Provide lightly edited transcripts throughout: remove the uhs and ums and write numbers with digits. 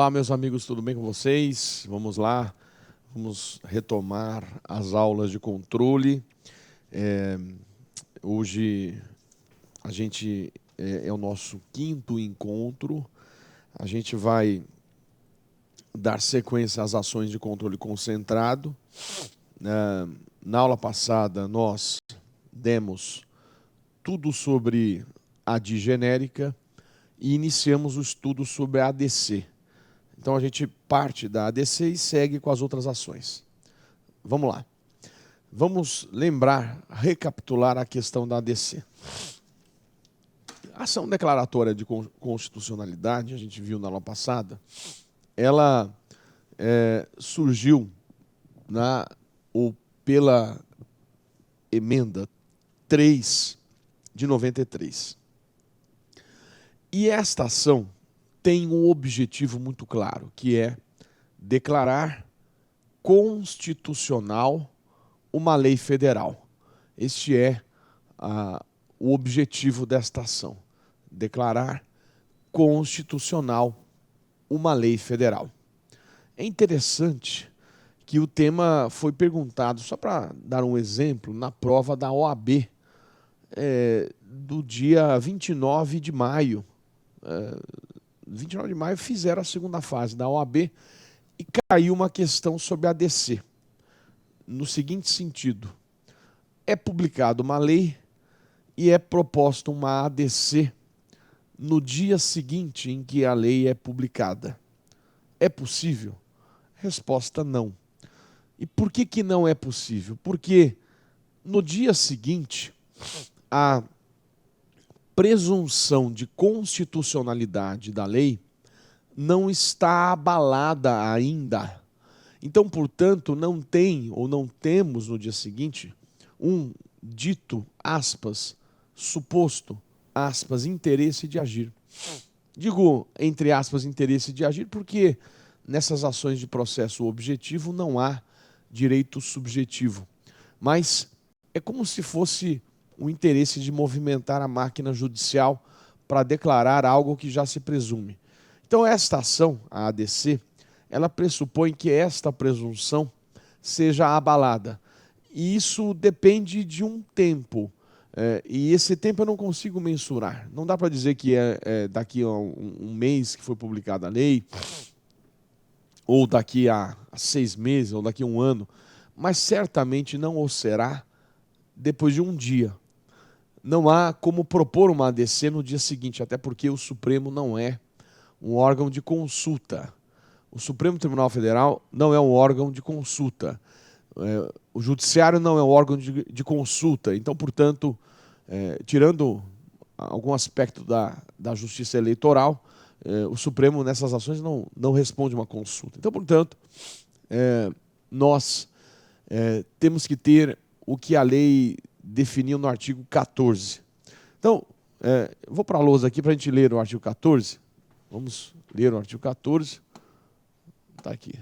Olá, meus amigos, tudo bem com vocês? Vamos lá, vamos retomar as aulas de controle. Hoje a gente é o nosso quinto encontro. A gente vai dar sequência às ações de controle concentrado. Na aula passada, nós demos tudo sobre a ADI genérica e iniciamos o estudo sobre a ADC. Então a gente parte da ADC e segue com as outras ações. Vamos lá. Vamos lembrar, recapitular a questão da ADC. A ação declaratória de constitucionalidade, a gente viu na aula passada, ela surgiu pela emenda 3 de 93. E esta ação tem um objetivo muito claro, que é declarar constitucional uma lei federal. Este é o objetivo desta ação, declarar constitucional uma lei federal. É interessante que o tema foi perguntado, só para dar um exemplo, na prova da OAB, do dia 29 de maio. 29 de maio fizeram a segunda fase da OAB e caiu uma questão sobre a ADC. No seguinte sentido: é publicada uma lei e é proposta uma ADC no dia seguinte em que a lei é publicada. É possível? Resposta: não. E por que não é possível? Porque no dia seguinte, a presunção de constitucionalidade da lei não está abalada ainda. Então, portanto, não tem ou não temos no dia seguinte um dito, aspas, suposto, aspas, interesse de agir. Digo, entre aspas, interesse de agir, porque nessas ações de processo objetivo não há direito subjetivo. Mas é como se fosse o interesse de movimentar a máquina judicial para declarar algo que já se presume. Então, esta ação, a ADC, ela pressupõe que esta presunção seja abalada. E isso depende de um tempo. E esse tempo eu não consigo mensurar. Não dá para dizer que é daqui a um mês que foi publicada a lei, ou daqui a 6 meses, ou daqui a um ano. Mas certamente não o será depois de um dia. Não há como propor uma ADC no dia seguinte, até porque o Supremo não é um órgão de consulta. O Supremo Tribunal Federal não é um órgão de consulta. O Judiciário não é um órgão de consulta. Então, portanto, tirando algum aspecto da Justiça Eleitoral, o Supremo nessas ações não responde uma consulta. Então, portanto, nós temos que ter o que a lei definiu no artigo 14. Então, vou para a lousa aqui para a gente ler o artigo 14. Vamos ler o artigo 14. Está aqui.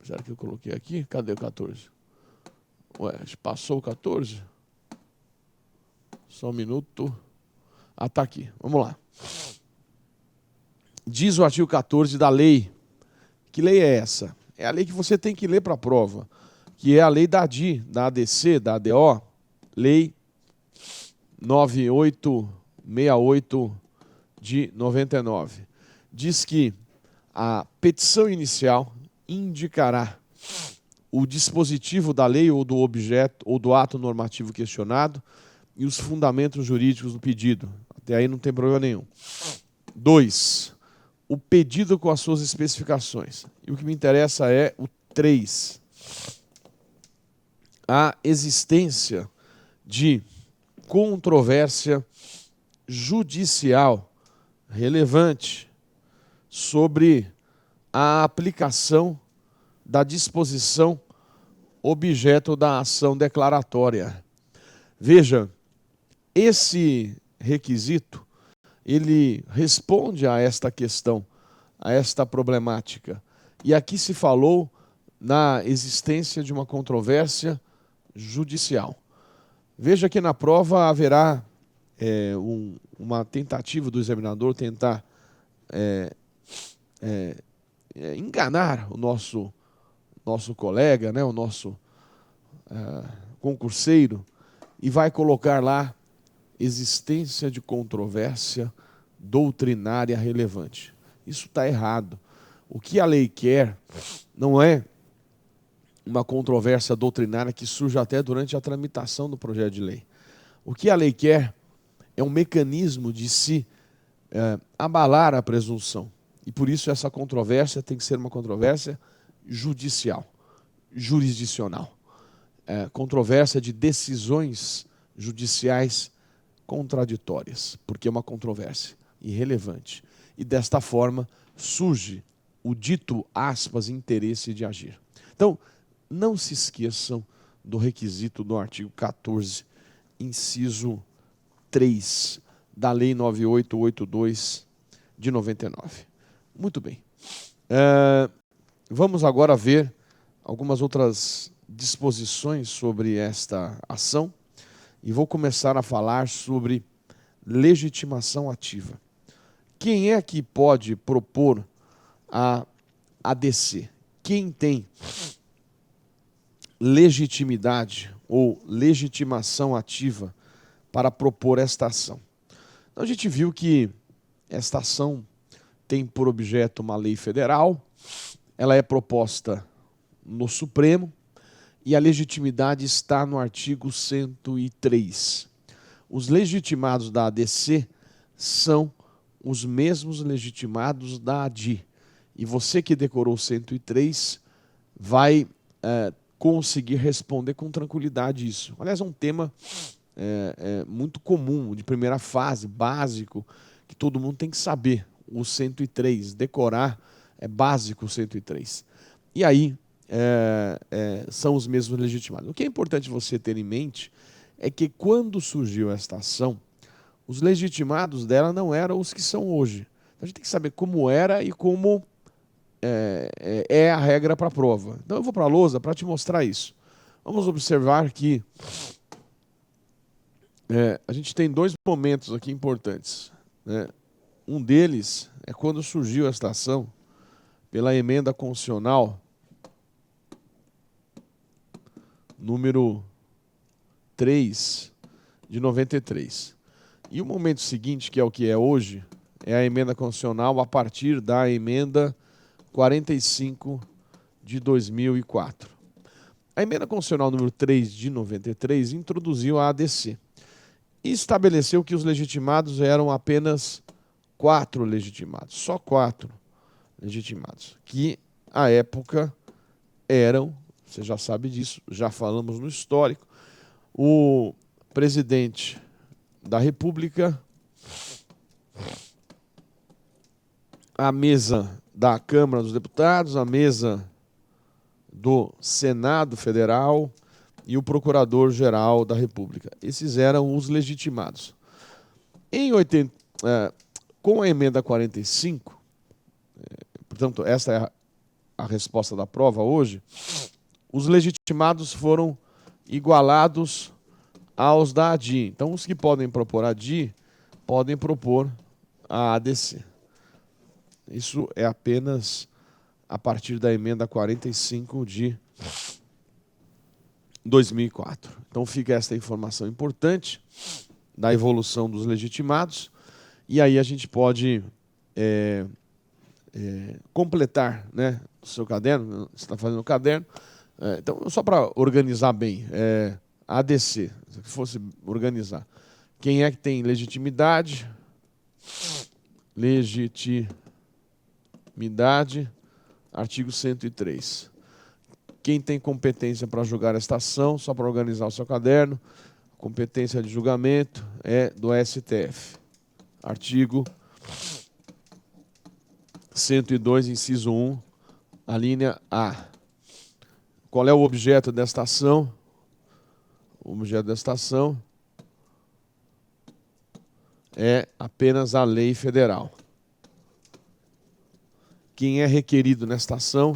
Será que eu coloquei aqui? Cadê o 14? Ué, passou o 14? Só um minuto. Ah, está aqui. Vamos lá. Diz o artigo 14 da lei. Que lei é essa? É a lei que você tem que ler para a prova, que é a lei da ADI, da ADC, da ADO, lei 9868 de 99. Diz que a petição inicial indicará o dispositivo da lei ou do objeto ou do ato normativo questionado e os fundamentos jurídicos do pedido. Até aí não tem problema nenhum. 2. O pedido com as suas especificações. E o que me interessa é o 3. A existência de controvérsia judicial relevante sobre a aplicação da disposição objeto da ação declaratória. Veja, esse requisito, ele responde a esta questão, a esta problemática. E aqui se falou na existência de uma controvérsia judicial. Veja que na prova haverá uma tentativa do examinador tentar enganar o nosso colega, né, o nosso concurseiro, e vai colocar lá existência de controvérsia doutrinária relevante. Isso está errado. O que a lei quer não é uma controvérsia doutrinária que surge até durante a tramitação do projeto de lei. O que a lei quer é um mecanismo de se abalar a presunção. E por isso essa controvérsia tem que ser uma controvérsia judicial, jurisdicional. Controvérsia de decisões judiciais contraditórias, porque é uma controvérsia irrelevante. E desta forma surge o dito, aspas, interesse de agir. Então, não se esqueçam do requisito do artigo 14, inciso 3, da Lei 9882 de 99. Muito bem. Vamos agora ver algumas outras disposições sobre esta ação e vou começar a falar sobre legitimação ativa. Quem é que pode propor a ADC? Quem tem legitimidade ou legitimação ativa para propor esta ação? Então, a gente viu que esta ação tem por objeto uma lei federal, ela é proposta no Supremo e a legitimidade está no artigo 103. Os legitimados da ADC são os mesmos legitimados da ADI. E você que decorou 103 vai conseguir responder com tranquilidade isso. Aliás, é um tema muito comum, de primeira fase, básico, que todo mundo tem que saber. O 103, decorar é básico o 103. E aí são os mesmos legitimados. O que é importante você ter em mente é que quando surgiu esta ação, os legitimados dela não eram os que são hoje. Então, a gente tem que saber como era e como é a regra para a prova. Então eu vou para a lousa para te mostrar isso. Vamos observar que a gente tem dois momentos aqui importantes, né? Um deles é quando surgiu esta ação pela emenda constitucional número 3 de 93. E o momento seguinte, que é o que é hoje, é a emenda constitucional a partir da emenda 45 de 2004. A emenda constitucional número 3 de 93 introduziu a ADC e estabeleceu que os legitimados eram apenas 4 legitimados, só 4 legitimados, que à época eram, você já sabe disso, já falamos no histórico, o presidente da República, a mesa da Câmara dos Deputados, a mesa do Senado Federal e o Procurador-Geral da República. Esses eram os legitimados. Com a emenda 45, portanto, essa é a resposta da prova hoje, os legitimados foram igualados aos da ADI. Então, os que podem propor a ADI podem propor a ADC. Isso é apenas a partir da emenda 45 de 2004. Então fica esta informação importante da evolução dos legitimados e aí a gente pode completar, né, o seu caderno, você está fazendo o caderno. Então, só para organizar bem, ADC, se fosse organizar. Quem é que tem legitimidade? Legitimidade, artigo 103. Quem tem competência para julgar esta ação, só para organizar o seu caderno, competência de julgamento é do STF. Artigo 102, inciso 1, a linha A. Qual é o objeto desta ação? O objeto desta ação é apenas a lei federal. Quem é requerido nesta ação?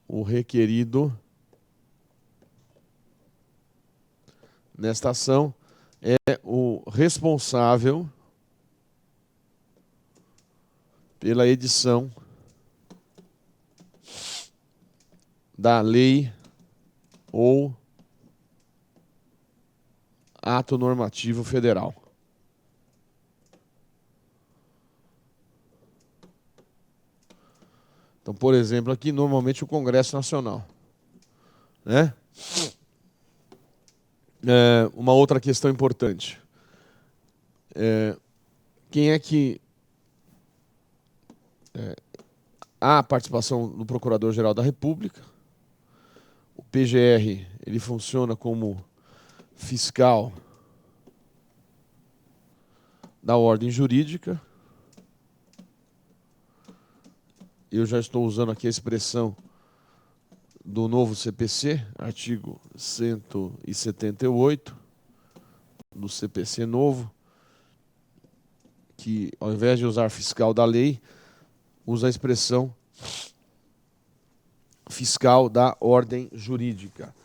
O requerido nesta ação é o responsável pela edição da lei ou ato normativo federal. Então, por exemplo, aqui normalmente o Congresso Nacional, né? Uma outra questão importante. Quem é que há a participação do Procurador-Geral da República? O PGR, ele funciona como fiscal da ordem jurídica. Eu já estou usando aqui a expressão do novo CPC, artigo 178 do CPC novo, que ao invés de usar fiscal da lei, usa a expressão fiscal da ordem jurídica.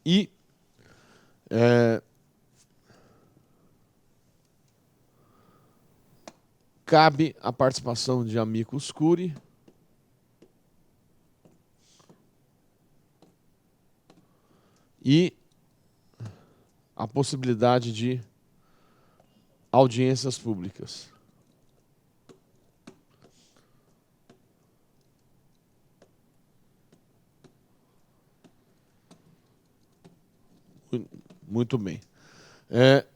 E cabe a participação de amicus curiae e a possibilidade de audiências públicas. Muito bem.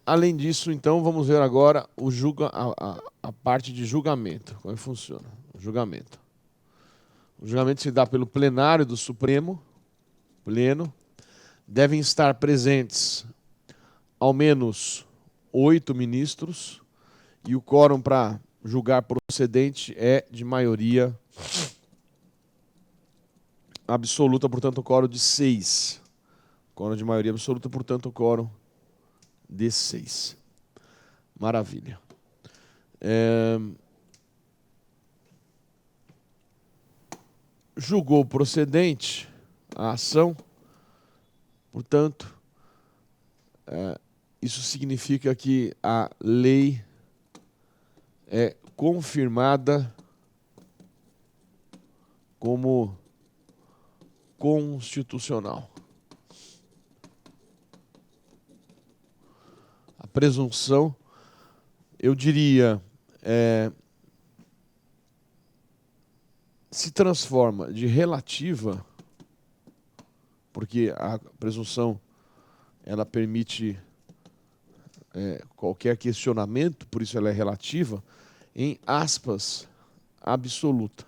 Além disso, então, vamos ver agora a parte de julgamento. Como é que funciona? O julgamento. O julgamento se dá pelo plenário do Supremo, pleno. Devem estar presentes ao menos 8 ministros e o quórum para julgar procedente é de maioria absoluta, portanto, o quórum de 6. Quórum de maioria absoluta, portanto, o quórum de 6. Maravilha. Julgou procedente a ação, portanto, isso significa que a lei é confirmada como constitucional. A presunção, eu diria, se transforma de relativa, porque a presunção ela permite qualquer questionamento, por isso ela é relativa, em aspas, absoluta.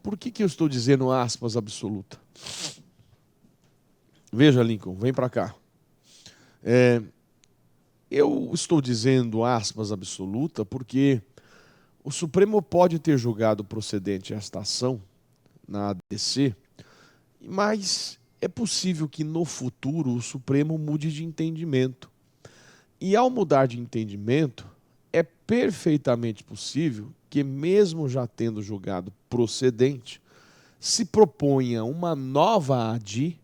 Por que eu estou dizendo aspas absoluta? Veja, Lincoln, vem para cá. Eu estou dizendo aspas absoluta porque o Supremo pode ter julgado procedente esta ação na ADC, mas é possível que no futuro o Supremo mude de entendimento. E ao mudar de entendimento, é perfeitamente possível que, mesmo já tendo julgado procedente, se proponha uma nova ADI,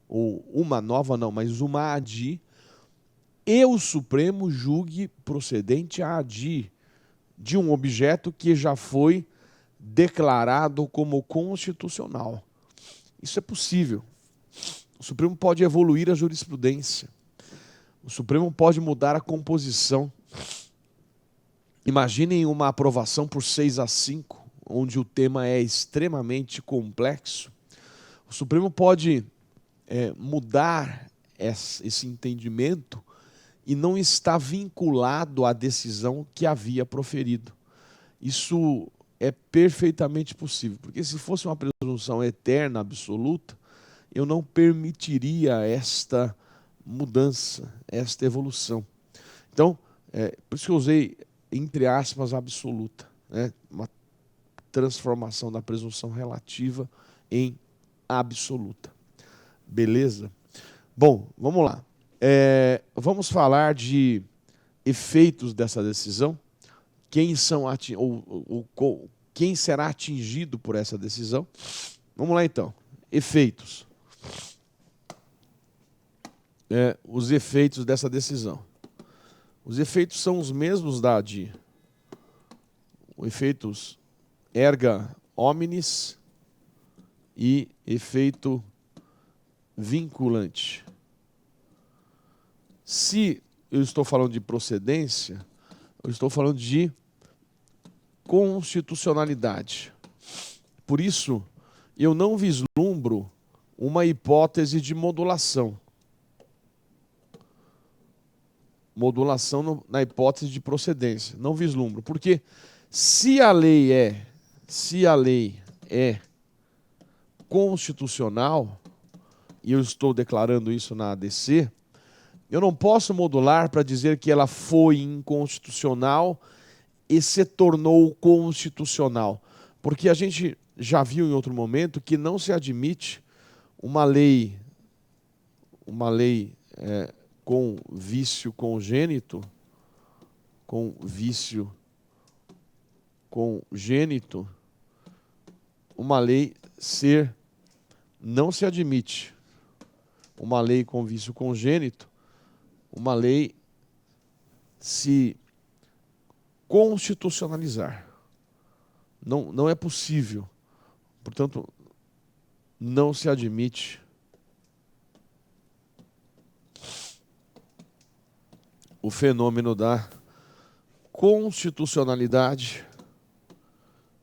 ou uma nova não, mas uma ADI, e o Supremo julgue procedente a ADI de um objeto que já foi declarado como constitucional. Isso é possível. O Supremo pode evoluir a jurisprudência. O Supremo pode mudar a composição. Imaginem uma aprovação por 6-5, onde o tema é extremamente complexo. O Supremo pode mudar esse entendimento e não está vinculado à decisão que havia proferido. Isso é perfeitamente possível, porque se fosse uma presunção eterna, absoluta, eu não permitiria esta mudança, esta evolução. Então, por isso que eu usei, entre aspas, absoluta, né? Uma transformação da presunção relativa em absoluta. Beleza? Bom, vamos lá. Vamos falar de efeitos dessa decisão. Quem será atingido por essa decisão? Vamos lá então. Efeitos. os efeitos dessa decisão. Os efeitos são os mesmos da ADI. Os efeitos erga omnes e efeito vinculante. Se eu estou falando de procedência, eu estou falando de constitucionalidade. Por isso, eu não vislumbro uma hipótese de modulação. Modulação na hipótese de procedência. Não vislumbro. Porque se a lei é constitucional, e eu estou declarando isso na ADC, eu não posso modular para dizer que ela foi inconstitucional e se tornou constitucional. Porque a gente já viu em outro momento que não se admite uma lei com vício congênito, uma lei não se admite uma lei com vício congênito, uma lei se constitucionalizar. Não é possível. Portanto, não se admite o fenômeno da constitucionalidade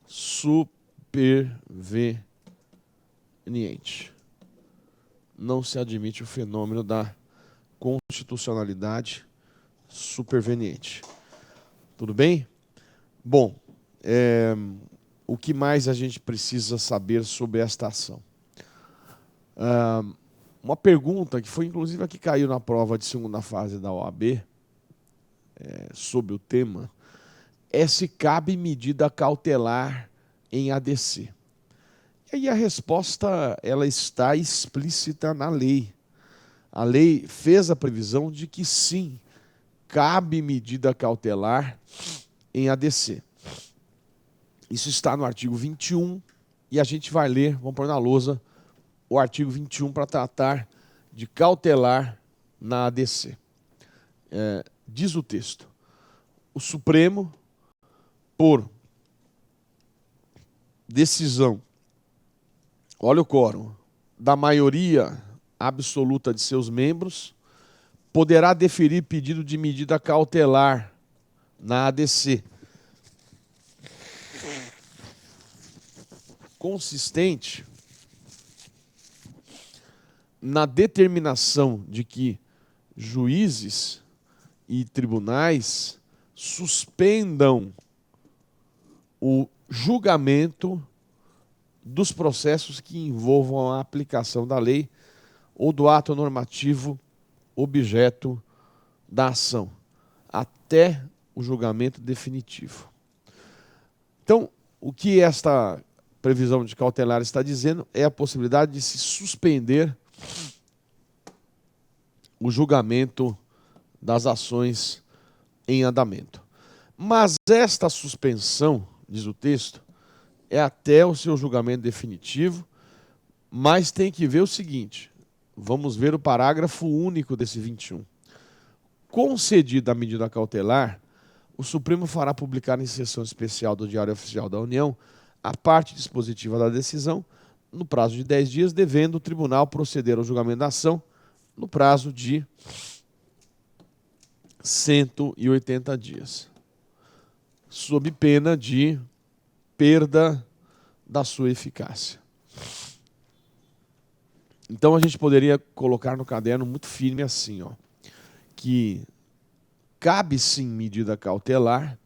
superveniente. Não se admite o fenômeno da constitucionalidade superveniente. Tudo bem? Bom, o que mais a gente precisa saber sobre esta ação? Uma pergunta que foi inclusive a que caiu na prova de segunda fase da OAB, sobre o tema, é se cabe medida cautelar em ADC. E aí a resposta ela está explícita na lei. A lei fez a previsão de que sim, cabe medida cautelar em ADC. Isso está no artigo 21 e a gente vai ler, vamos pôr na lousa, o artigo 21 para tratar de cautelar na ADC. Diz o texto: o Supremo, por decisão, olha o quórum, da maioria absoluta de seus membros, poderá deferir pedido de medida cautelar na ADC, consistente na determinação de que juízes e tribunais suspendam o julgamento dos processos que envolvam a aplicação da lei ou do ato normativo objeto da ação, até o julgamento definitivo. Então, o que esta previsão de cautelar está dizendo é a possibilidade de se suspender o julgamento das ações em andamento. Mas esta suspensão, diz o texto, é até o seu julgamento definitivo, mas tem que ver o seguinte, vamos ver o parágrafo único desse 21. Concedida a medida cautelar, o Supremo fará publicar em sessão especial do Diário Oficial da União a parte dispositiva da decisão, no prazo de 10 dias, devendo o tribunal proceder ao julgamento da ação no prazo de 180 dias, sob pena de perda da sua eficácia. Então a gente poderia colocar no caderno muito firme assim, que cabe sim medida cautelar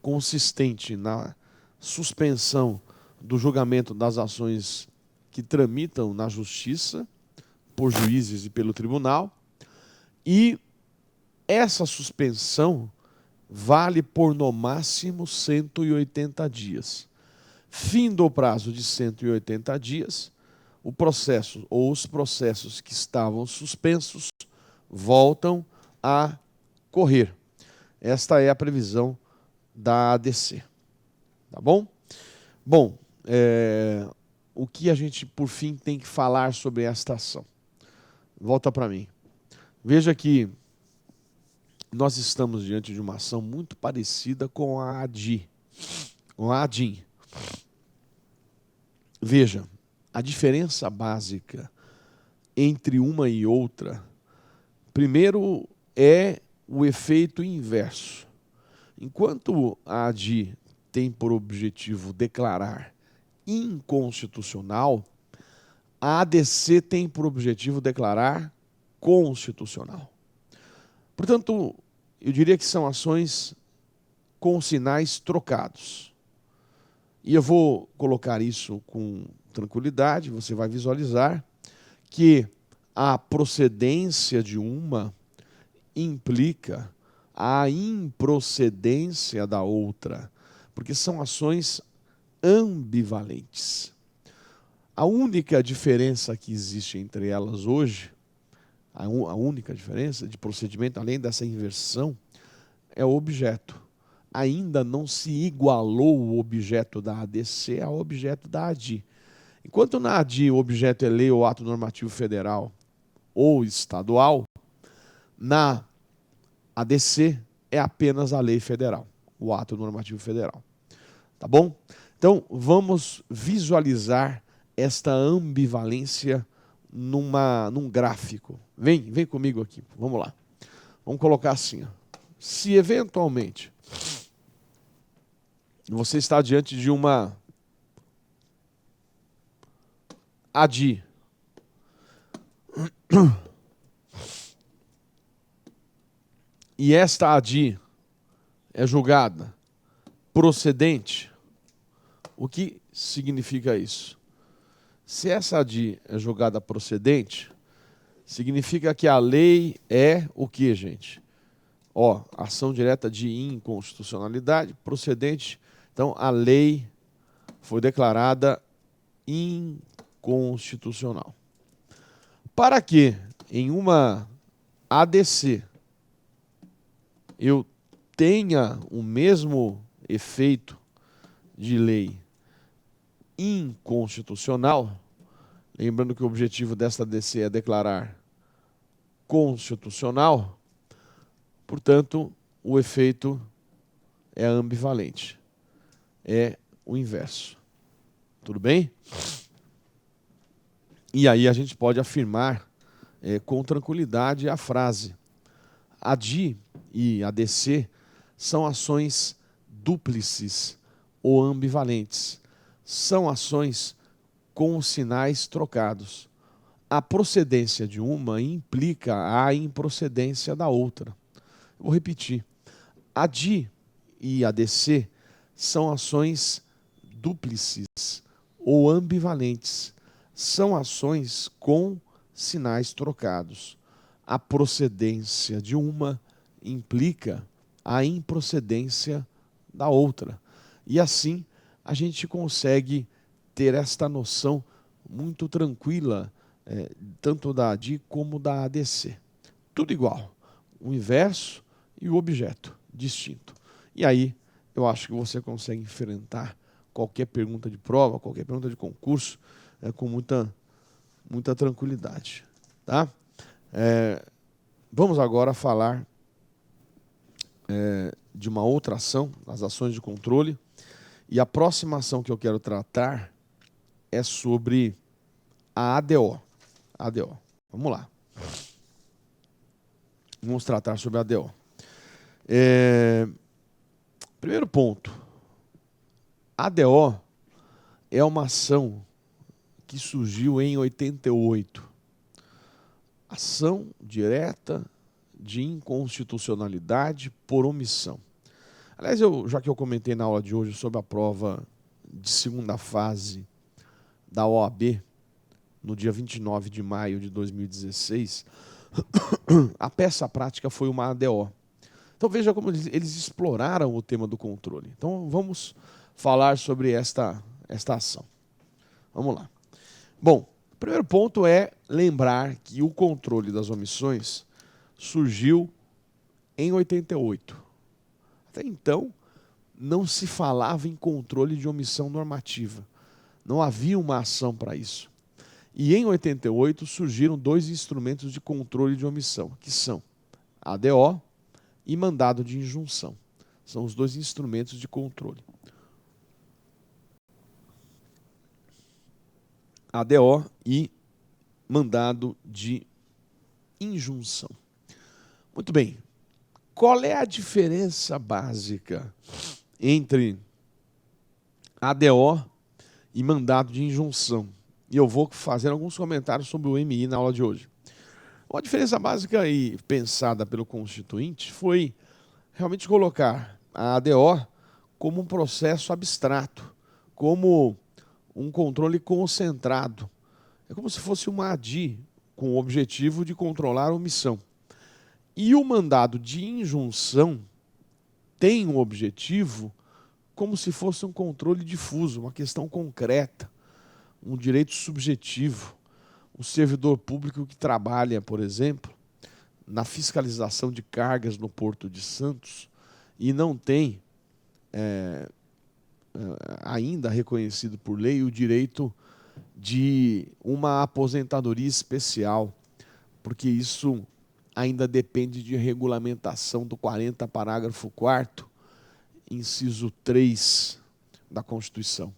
consistente na suspensão do julgamento das ações que tramitam na justiça por juízes e pelo tribunal, e essa suspensão vale por no máximo 180 dias. Findo o prazo de 180 dias, o processo ou os processos que estavam suspensos voltam a correr. Esta é a previsão da ADC. Tá bom? Bom, o que a gente, por fim, tem que falar sobre esta ação? Volta para mim. Veja que nós estamos diante de uma ação muito parecida com a ADI, com a ADIM. Veja, a diferença básica entre uma e outra, primeiro é o efeito inverso. Enquanto a ADI tem por objetivo declarar inconstitucional, a ADC tem por objetivo declarar constitucional. Portanto, eu diria que são ações com sinais trocados. E eu vou colocar isso com tranquilidade, você vai visualizar que a procedência de uma implica a improcedência da outra, porque são ações ambivalentes. A única diferença que existe entre elas hoje, a única diferença de procedimento, além dessa inversão, é o objeto. Ainda não se igualou o objeto da ADC ao objeto da ADI. Enquanto na ADI o objeto é lei ou ato normativo federal ou estadual, na ADC é apenas a lei federal, o ato normativo federal. Tá bom? Então, vamos visualizar esta ambivalência num gráfico. Vem comigo aqui, vamos lá. Vamos colocar assim, ó. Se eventualmente você está diante de uma ADI e esta ADI é julgada procedente, o que significa isso? Se essa ADI é julgada procedente, significa que a lei é o que, gente? Ó, ação direta de inconstitucionalidade, procedente. Então, a lei foi declarada inconstitucional. Para que em uma ADC eu tenha o mesmo efeito de lei inconstitucional, lembrando que o objetivo desta ADC é declarar constitucional, portanto, o efeito é ambivalente. É o inverso. Tudo bem? E aí a gente pode afirmar com tranquilidade a frase: ADI e ADC são ações dúplices ou ambivalentes. São ações com sinais trocados. A procedência de uma implica a improcedência da outra. Vou repetir. ADI e ADC são ações dúplices ou ambivalentes. São ações com sinais trocados. A procedência de uma implica a improcedência da outra. E assim a gente consegue ter esta noção muito tranquila, tanto da ADI como da ADC. Tudo igual, o inverso e o objeto distinto. E aí eu acho que você consegue enfrentar qualquer pergunta de prova, qualquer pergunta de concurso, com muita tranquilidade. Tá? Vamos agora falar de uma outra ação, as ações de controle. E a próxima ação que eu quero tratar é sobre a ADO. ADO. Vamos lá. Vamos tratar sobre a ADO. Primeiro ponto. A ADO é uma ação que surgiu em 88. Ação direta de inconstitucionalidade por omissão. Aliás, já que eu comentei na aula de hoje sobre a prova de segunda fase da OAB, no dia 29 de maio de 2016, a peça prática foi uma ADO. Então veja como eles exploraram o tema do controle. Então vamos falar sobre esta ação. Vamos lá. Bom, o primeiro ponto é lembrar que o controle das omissões surgiu em 88. Até então, não se falava em controle de omissão normativa. Não havia uma ação para isso. E em 88 surgiram dois instrumentos de controle de omissão, que são ADO e mandado de injunção. São os dois instrumentos de controle. ADO e mandado de injunção. Muito bem. Qual é a diferença básica entre ADO e mandado de injunção? E eu vou fazer alguns comentários sobre o MI na aula de hoje. A diferença básica e pensada pelo Constituinte foi realmente colocar a ADO como um processo abstrato, como um controle concentrado. É como se fosse uma ADI com o objetivo de controlar a omissão. E o mandado de injunção tem um objetivo como se fosse um controle difuso, uma questão concreta, um direito subjetivo. Um servidor público que trabalha, por exemplo, na fiscalização de cargas no Porto de Santos e não tem ainda reconhecido por lei o direito de uma aposentadoria especial, porque isso ainda depende de regulamentação do 40, parágrafo 4º, inciso 3 da Constituição.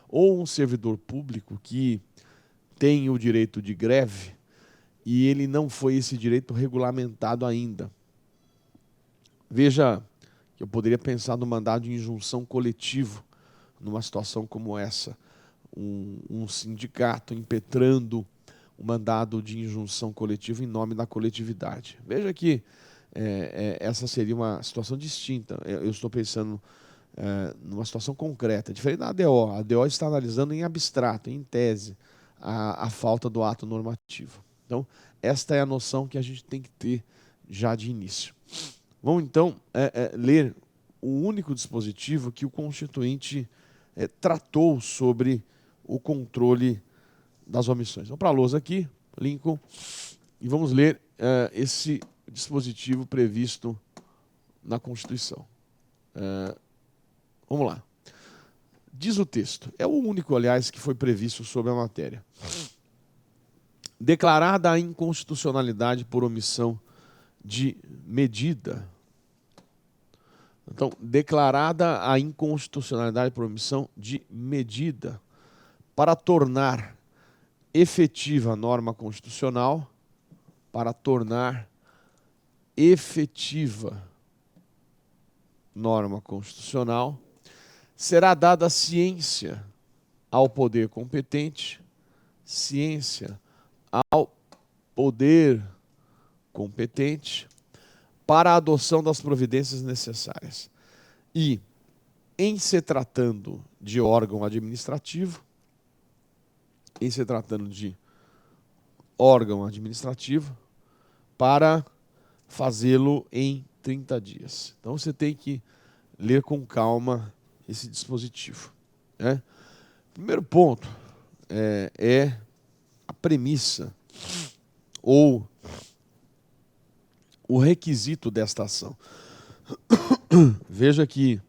Ou um servidor público que tem o direito de greve e ele não foi esse direito regulamentado ainda. Veja que eu poderia pensar no mandado de injunção coletivo, numa situação como essa. Um sindicato impetrando o mandado de injunção coletivo em nome da coletividade. Veja que essa seria uma situação distinta. Eu estou pensando numa situação concreta, diferente da ADO. A ADO está analisando em abstrato, em tese, a falta do ato normativo. Então, esta é a noção que a gente tem que ter já de início. Vamos, então, ler o único dispositivo que o Constituinte tratou sobre o controle das omissões. Vamos para a lousa aqui, Lincoln, e vamos ler esse dispositivo previsto na Constituição. Vamos lá. Diz o texto, é o único, aliás, que foi previsto sobre a matéria. Declarada a inconstitucionalidade por omissão de medida. Então, declarada a inconstitucionalidade por omissão de medida para tornar efetiva a norma constitucional, para tornar efetiva norma constitucional, será dada ciência ao poder competente, ciência ao poder competente para a adoção das providências necessárias. E, em se tratando de órgão administrativo, para fazê-lo em 30 dias. Então, você tem que ler com calma esse dispositivo. Primeiro ponto é a premissa ou o requisito desta ação. Veja que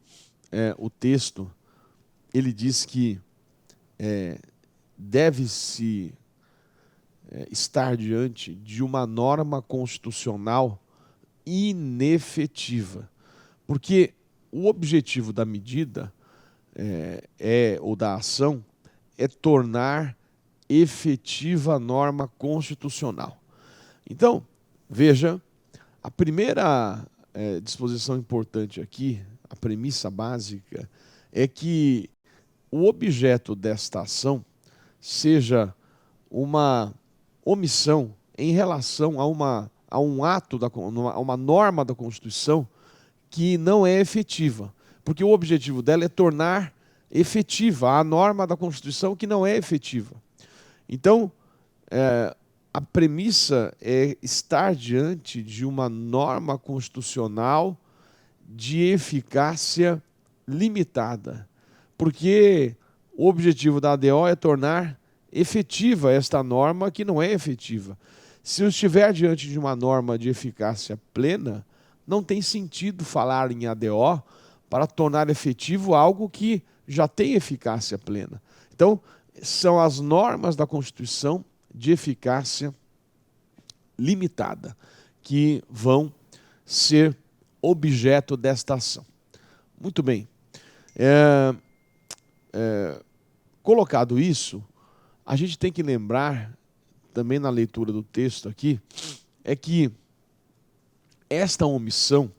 o texto ele diz que deve-se estar diante de uma norma constitucional inefetiva, porque o objetivo da medida ou da ação é tornar efetiva a norma constitucional. Então, veja, a primeira disposição importante aqui, a premissa básica, é que o objeto desta ação seja uma omissão em relação a um ato, a uma norma da Constituição que não é efetiva, porque o objetivo dela é tornar efetiva a norma da Constituição que não é efetiva. Então, a premissa é estar diante de uma norma constitucional de eficácia limitada, porque o objetivo da ADO é tornar efetiva esta norma que não é efetiva. Se eu estiver diante de uma norma de eficácia plena, não tem sentido falar em ADO para tornar efetivo algo que já tem eficácia plena. Então, são as normas da Constituição de eficácia limitada, que vão ser objeto desta ação. Muito bem. Colocado isso, a gente tem que lembrar, também na leitura do texto aqui, é que esta omissão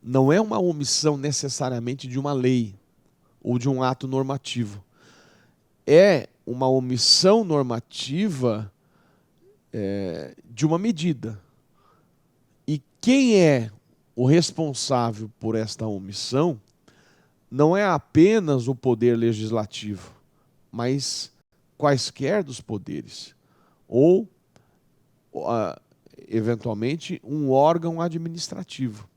não é uma omissão necessariamente de uma lei ou de um ato normativo. É uma omissão normativa de uma medida. E quem é o responsável por esta omissão não é apenas o poder legislativo, mas quaisquer dos poderes, ou eventualmente um órgão administrativo.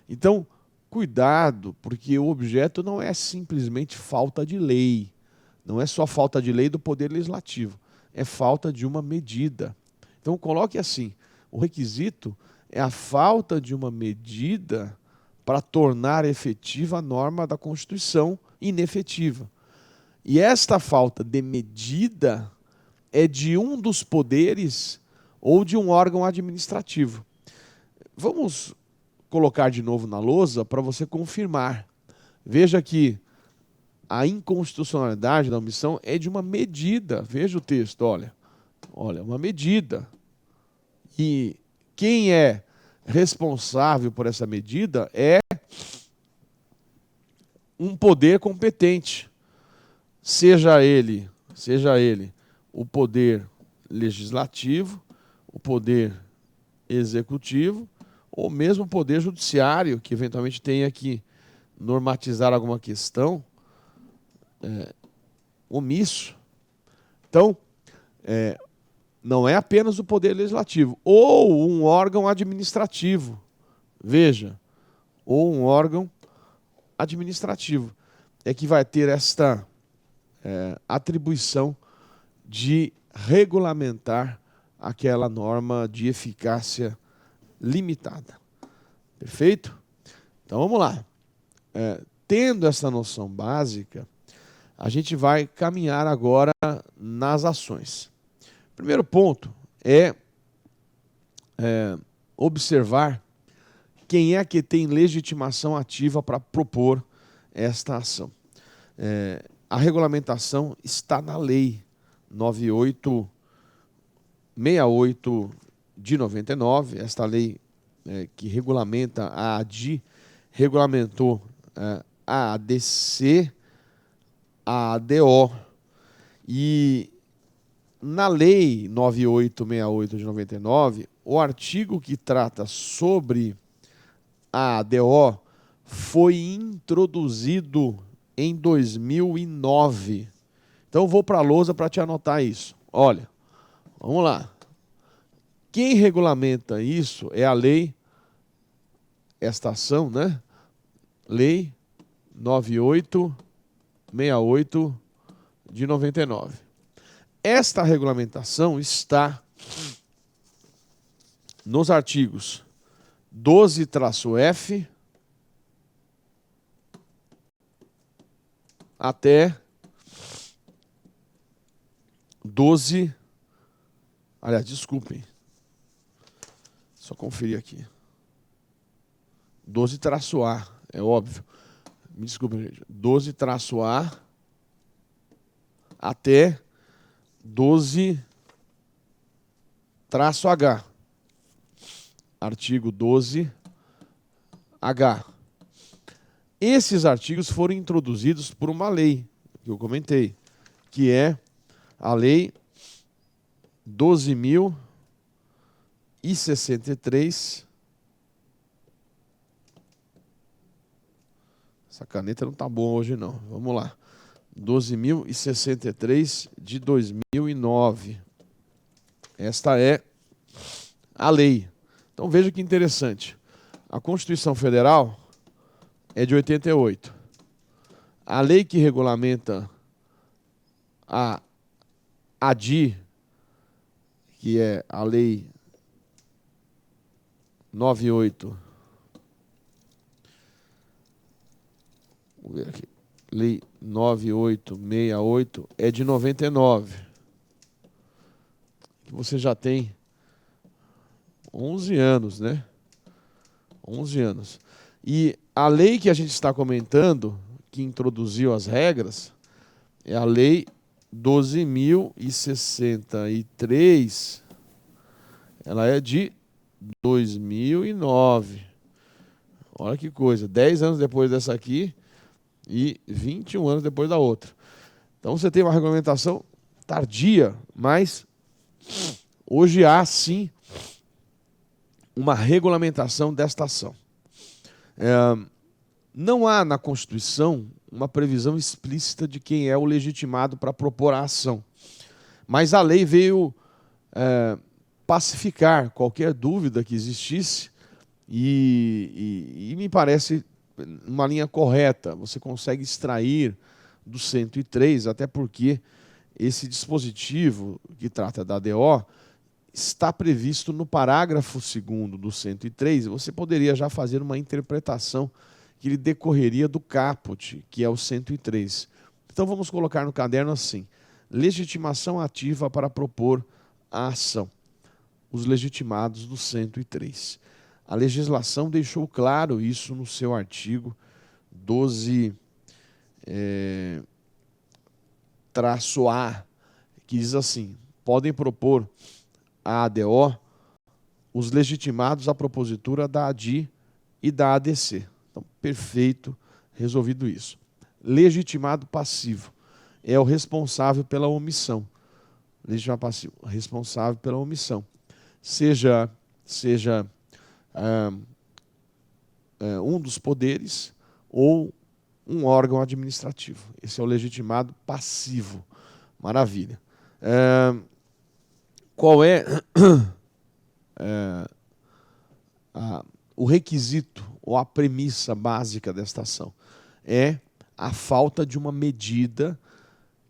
Então, cuidado, porque o objeto não é simplesmente falta de lei, não é só falta de lei do poder legislativo, é falta de uma medida. Então, coloque assim, o requisito é a falta de uma medida para tornar efetiva a norma da Constituição inefetiva. E esta falta de medida é de um dos poderes ou de um órgão administrativo. Vamos colocar de novo na lousa para você confirmar. Veja que a inconstitucionalidade da omissão é de uma medida. Veja o texto, olha, uma medida. E quem é responsável por essa medida é um poder competente, seja ele o poder legislativo, o poder executivo, ou mesmo o poder judiciário, que eventualmente tenha que normatizar alguma questão, omisso. Então, não é apenas o poder legislativo, ou um órgão administrativo, veja, ou um órgão administrativo, é que vai ter esta atribuição de regulamentar aquela norma de eficácia limitada. Perfeito? Então vamos lá. Tendo essa noção básica, a gente vai caminhar agora nas ações. Primeiro ponto é observar quem é que tem legitimação ativa para propor esta ação. A regulamentação está na lei 9868 de 99, esta lei que regulamenta a ADI, regulamentou a ADC, a ADO, e na lei 9868 de 99, o artigo que trata sobre a ADO foi introduzido em 2009. Então, eu vou para a lousa para te anotar isso. Olha, vamos lá. Quem regulamenta isso é a lei, esta ação, né? Lei 9868 de 99. Esta regulamentação está nos artigos 12-F até 12. Aliás, desculpem. Só conferir aqui. 12-A, é óbvio. Me desculpem, gente. 12-A até 12-H. Artigo 12H. Esses artigos foram introduzidos por uma lei que eu comentei, que é a Lei 12.063. Essa caneta não está boa hoje, não. Vamos lá. 12.063 de 2009. Esta é a lei. Então veja que interessante. A Constituição Federal é de 88. A lei que regulamenta a ADI, que é a lei 98. Vamos ver aqui. Lei 9868 é de 99. que você já tem 11 anos, né? 11 anos. E a lei que a gente está comentando, que introduziu as regras, é a Lei 12.063. Ela é de 2009. Olha que coisa, 10 anos depois dessa aqui e 21 anos depois da outra. Então você tem uma regulamentação tardia, mas hoje há sim uma regulamentação desta ação. Não há na Constituição uma previsão explícita de quem é o legitimado para propor a ação, mas a lei veio pacificar qualquer dúvida que existisse e me parece uma linha correta. Você consegue extrair do 103, até porque esse dispositivo que trata da ADO está previsto no parágrafo 2º do 103. Você poderia já fazer uma interpretação que lhe decorreria do caput, que é o 103. Então vamos colocar no caderno assim: legitimação ativa para propor a ação. Os legitimados do 103. A legislação deixou claro isso no seu artigo 12-A, que diz assim: podem propor a ADO os legitimados à propositura da ADI e da ADC. Então, perfeito, resolvido isso. Legitimado passivo é o responsável pela omissão. Legitimado passivo, responsável pela omissão. Seja um dos poderes ou um órgão administrativo. Esse é o legitimado passivo. Maravilha. Qual é o requisito ou a premissa básica desta ação? É a falta de uma medida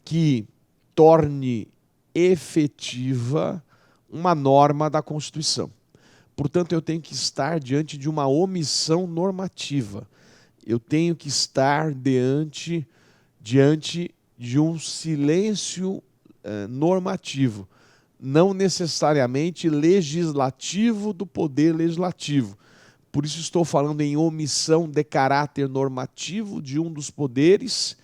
que torne efetiva uma norma da Constituição. Portanto, eu tenho que estar diante de uma omissão normativa. Eu tenho que estar diante de um silêncio normativo, não necessariamente legislativo do poder legislativo. Por isso estou falando em omissão de caráter normativo de um dos poderes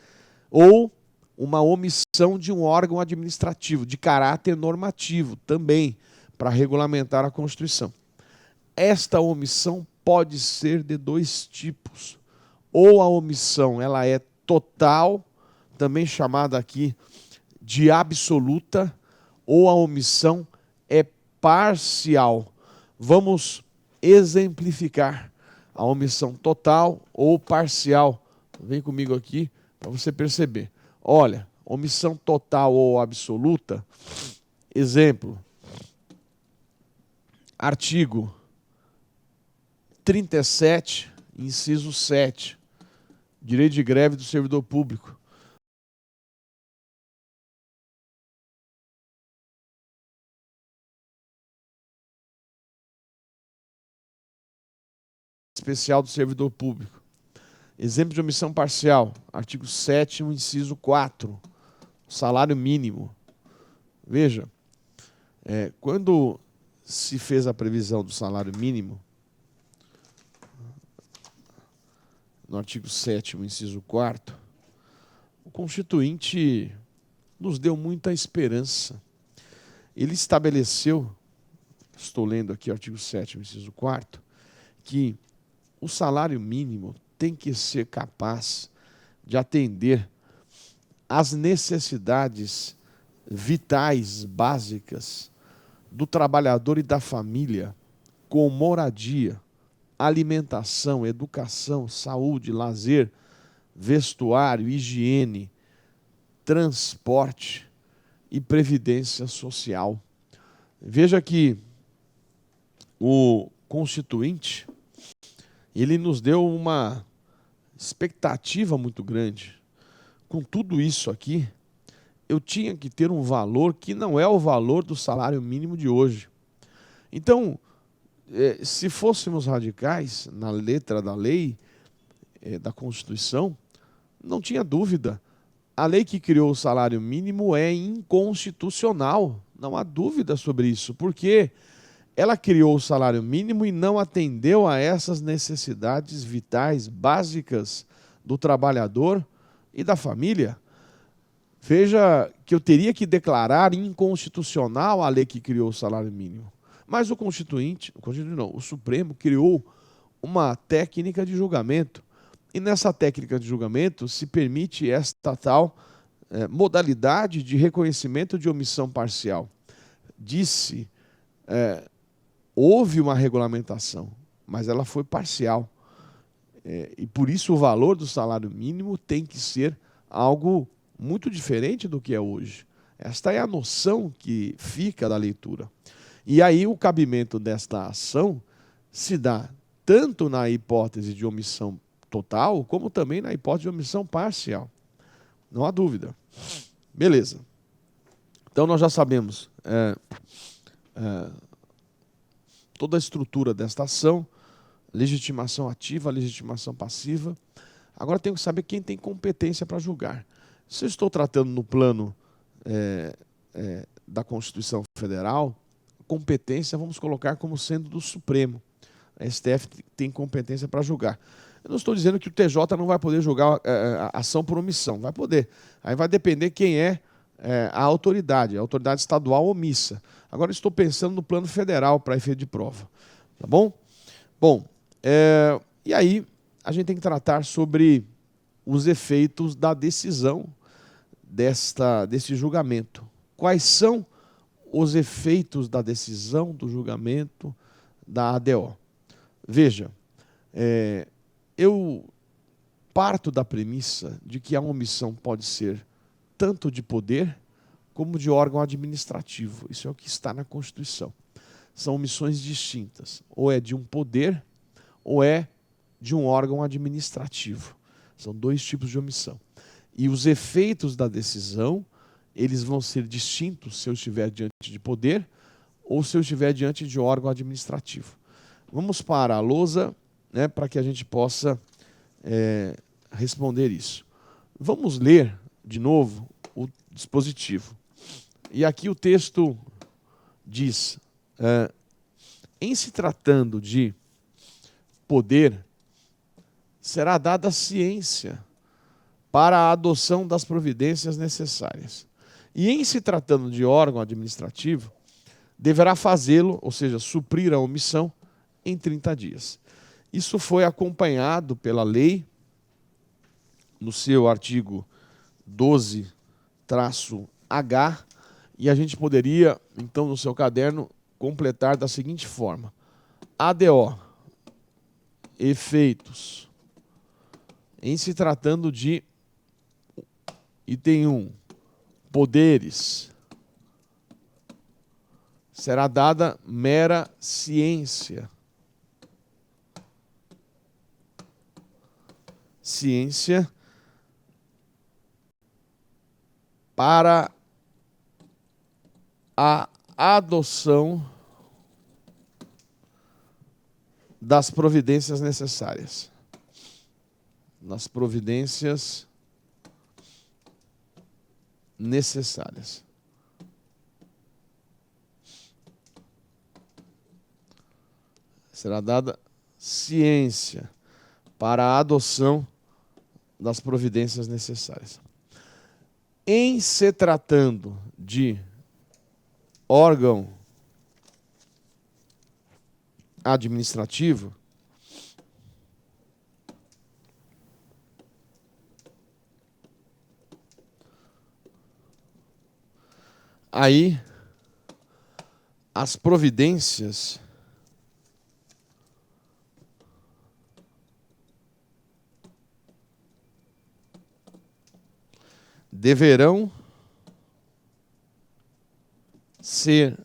ou uma omissão de um órgão administrativo de caráter normativo também, para regulamentar a Constituição. Esta omissão pode ser de dois tipos. Ou a omissão ela é total, também chamada aqui de absoluta, ou a omissão é parcial. Vamos exemplificar a omissão total ou parcial. Vem comigo aqui para você perceber. Olha, omissão total ou absoluta, exemplo, artigo 37, inciso 7, direito de greve do servidor público. Especial do servidor público. Exemplo de omissão parcial, artigo 7º, inciso 4, salário mínimo. Veja, quando se fez a previsão do salário mínimo, no artigo 7º, inciso 4º, o Constituinte nos deu muita esperança. Ele estabeleceu, estou lendo aqui o artigo 7º, inciso 4º, que o salário mínimo tem que ser capaz de atender às necessidades vitais básicas do trabalhador e da família, com moradia, alimentação, educação, saúde, lazer, vestuário, higiene, transporte e previdência social. Veja que o Constituinte, ele nos deu uma expectativa muito grande. Com tudo isso aqui, eu tinha que ter um valor que não é o valor do salário mínimo de hoje. Então, se fôssemos radicais na letra da lei, da Constituição, não tinha dúvida. A lei que criou o salário mínimo é inconstitucional Não há dúvida sobre isso, porque ela criou o salário mínimo e não atendeu a essas necessidades vitais, básicas do trabalhador e da família. Veja que eu teria que declarar inconstitucional a lei que criou o salário mínimo. Mas o Supremo criou uma técnica de julgamento. E nessa técnica de julgamento se permite esta tal modalidade de reconhecimento de omissão parcial. Disse, houve uma regulamentação, mas ela foi parcial. E por isso o valor do salário mínimo tem que ser algo muito diferente do que é hoje. Esta é a noção que fica da leitura. E aí o cabimento desta ação se dá tanto na hipótese de omissão total, como também na hipótese de omissão parcial. Não há dúvida. Beleza. Então nós já sabemos toda a estrutura desta ação, legitimação ativa, legitimação passiva. Agora tenho que saber quem tem competência para julgar. Se eu estou tratando no plano da Constituição Federal, competência vamos colocar como sendo do Supremo. A STF tem competência para julgar. Eu não estou dizendo que o TJ não vai poder julgar a ação por omissão. Vai poder. Aí vai depender quem é a autoridade estadual omissa. Agora estou pensando no plano federal para efeito de prova. Tá bom? Bom, e aí a gente tem que tratar sobre os efeitos da decisão desse julgamento. Quais são os efeitos da decisão do julgamento da ADO? Veja, eu parto da premissa de que a omissão pode ser tanto de poder como de órgão administrativo. Isso é o que está na Constituição. São omissões distintas. Ou é de um poder ou é de um órgão administrativo. São dois tipos de omissão. E os efeitos da decisão, eles vão ser distintos se eu estiver diante de poder ou se eu estiver diante de órgão administrativo. Vamos para a lousa, né, para que a gente possa responder isso. Vamos ler de novo o dispositivo. E aqui o texto diz, em se tratando de poder, será dada ciência para a adoção das providências necessárias. E em se tratando de órgão administrativo, deverá fazê-lo, ou seja, suprir a omissão, em 30 dias. Isso foi acompanhado pela lei, no seu artigo 12-H, e a gente poderia, então, no seu caderno, completar da seguinte forma. ADO, efeitos, em se tratando de item 1, poderes, será dada mera ciência. Ciência para a adoção das providências necessárias. Das providências necessárias. Será dada ciência para a adoção das providências necessárias. Em se tratando de órgão administrativo, aí as providências deverão ser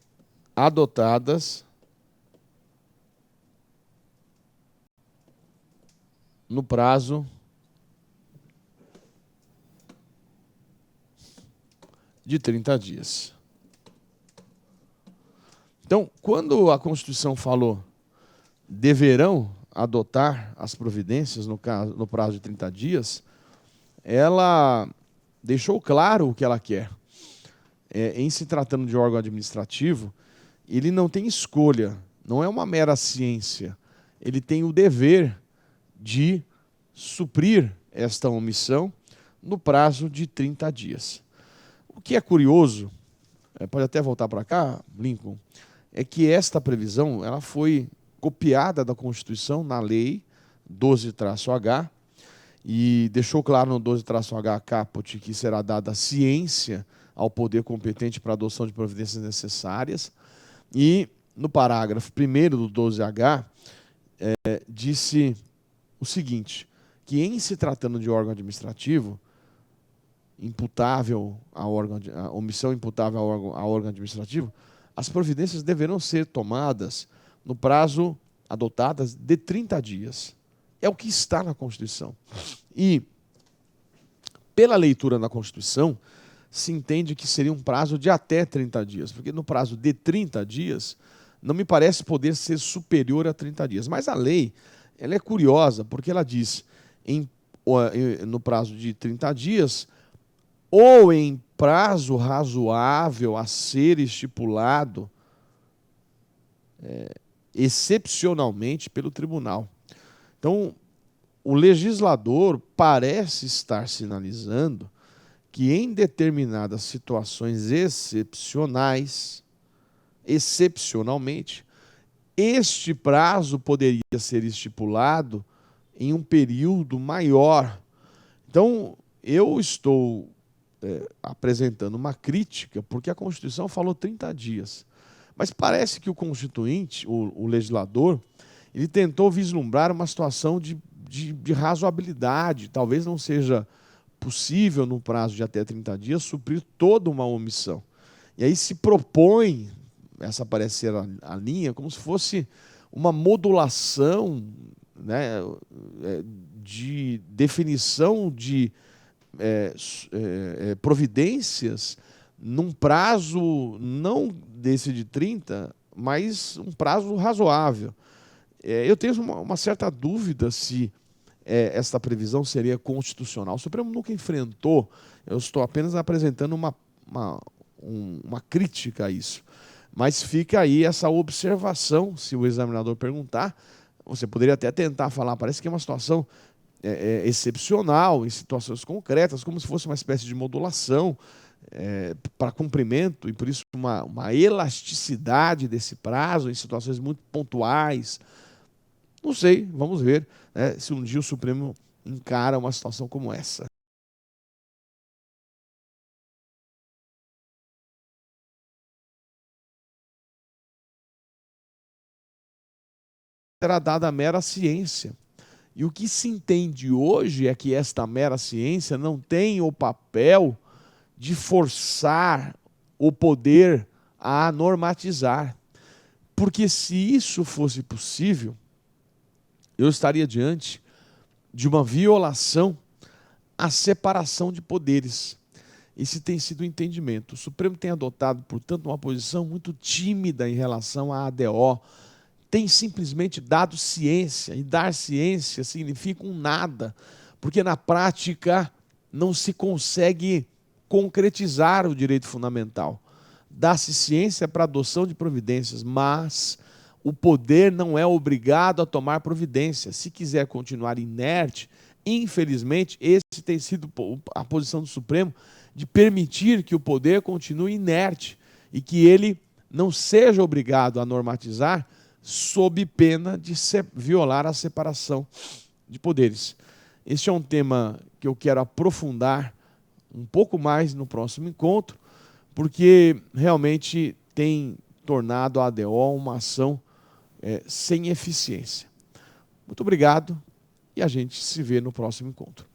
adotadas no prazo de 30 dias. Então, quando a Constituição falou deverão adotar as providências no prazo de 30 dias, ela deixou claro o que ela quer. em se tratando de órgão administrativo, ele não tem escolha, não é uma mera ciência. Ele tem o dever de suprir esta omissão no prazo de 30 dias. O que é curioso, pode até voltar para cá, Lincoln, é que esta previsão ela foi copiada da Constituição na Lei 12-H, e deixou claro no 12-H caput que será dada ciência ao poder competente para a adoção de providências necessárias. E no parágrafo 1º do 12H, disse o seguinte, que em se tratando de órgão administrativo, imputável a omissão imputável ao órgão administrativo, as providências deverão ser tomadas no prazo adotadas de 30 dias. É o que está na Constituição. E, pela leitura da Constituição, se entende que seria um prazo de até 30 dias, porque no prazo de 30 dias, não me parece poder ser superior a 30 dias. Mas a lei ela é curiosa, porque ela diz, no prazo de 30 dias, ou em prazo razoável a ser estipulado excepcionalmente pelo tribunal. Então, o legislador parece estar sinalizando que em determinadas situações excepcionalmente, este prazo poderia ser estipulado em um período maior. Então, eu estou apresentando uma crítica, porque a Constituição falou 30 dias. Mas parece que o constituinte, o legislador, ele tentou vislumbrar uma situação de razoabilidade. Talvez não seja possível, no prazo de até 30 dias, suprir toda uma omissão. E aí se propõe, essa parece ser a linha, como se fosse uma modulação, né, de definição de providências num prazo não desse de 30, mas um prazo razoável. Eu tenho uma certa dúvida se esta previsão seria constitucional. O Supremo nunca enfrentou, eu estou apenas apresentando uma crítica a isso. Mas fica aí essa observação, se o examinador perguntar, você poderia até tentar falar, parece que é uma situação excepcional, em situações concretas, como se fosse uma espécie de modulação para cumprimento, e por isso uma elasticidade desse prazo em situações muito pontuais. Não sei, vamos ver, né, se um dia o Supremo encara uma situação como essa. Será dada a mera ciência. E o que se entende hoje é que esta mera ciência não tem o papel de forçar o poder a normatizar. Porque se isso fosse possível, eu estaria diante de uma violação à separação de poderes. Esse tem sido o entendimento. O Supremo tem adotado, portanto, uma posição muito tímida em relação à ADO, tem simplesmente dado ciência, e dar ciência significa um nada, porque na prática não se consegue concretizar o direito fundamental. Dá-se ciência para a adoção de providências, mas o poder não é obrigado a tomar providência. Se quiser continuar inerte, infelizmente, esse tem sido a posição do Supremo, de permitir que o poder continue inerte e que ele não seja obrigado a normatizar sob pena de violar a separação de poderes. Este é um tema que eu quero aprofundar um pouco mais no próximo encontro, porque realmente tem tornado a ADO uma ação sem eficiência. Muito obrigado e a gente se vê no próximo encontro.